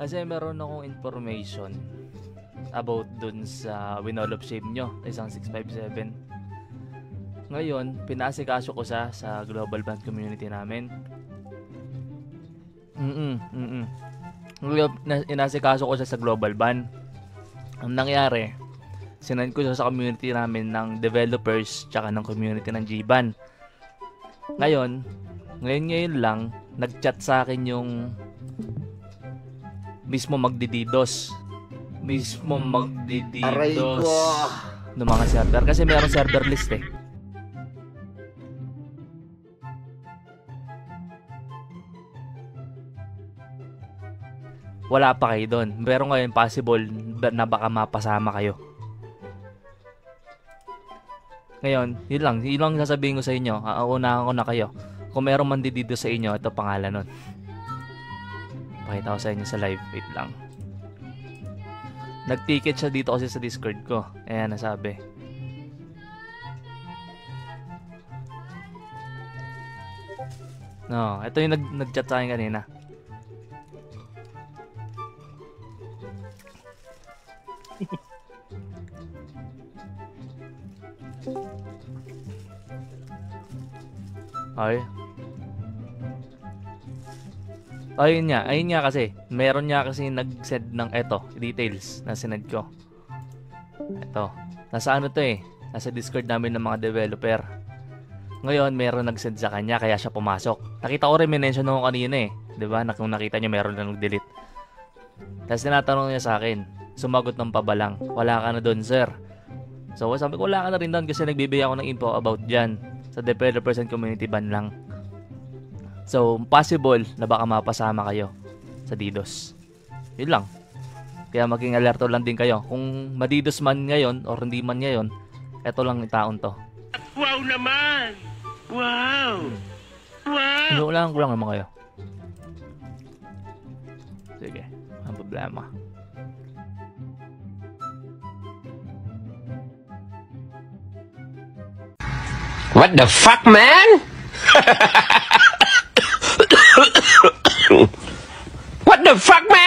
Kasi meron akong information about dun sa Winol of Shame nyo, isang 657. Ngayon, pinaasikaso ko sa global band community namin. Inasikaso ko siya sa global band. Ang nangyari, sinend ko siya sa community namin ng developers tsaka ng community ng G-Ban. Ngayon lang, nag-chat sa akin yung mismo magdididos Aray ko. ng mga server. Kasi meron server list eh. Wala pa kayo doon. Pero ngayon possible na baka mapasama kayo. Ngayon, yun lang sasabihin ko sa inyo. Uunahan ko na kayo. Kung meron man dito sa inyo, ito pangalan nun. Pakita ko sa inyo sa live. Wait lang. Nag-ticket siya dito kasi sa Discord ko. Ayan, nasabi. No, ito yung nag-chat sa akin kanina. Okay. Ayun nga kasi. Meron niya kasi nag-send ng details na sinend ko. Ito. Nasa ano to eh. Nasa Discord namin ng mga developer. Ngayon, meron nag-send sa kanya kaya siya pumasok. Nakita ko rin, minention ako kanina eh. Diba? Kung nakita niyo, meron na nag-delete. Tapos tinatanong niya sa akin. Sumagot ng pabalang. Wala ka na doon, sir. So, sabi ko, wala ka na rin doon kasi nagbibigay ako ng info about dyan. Sa developers and community ban lang. So, possible na baka mapasama kayo sa DDoS. Yun lang. Kaya maging alerto lang din kayo. Kung madidos man ngayon or hindi man ngayon, eto lang yung taon to. Wow naman! Wow! Wow! Ko lang naman kayo. Sige, ang problema. What the fuck, man? What the fuck, man?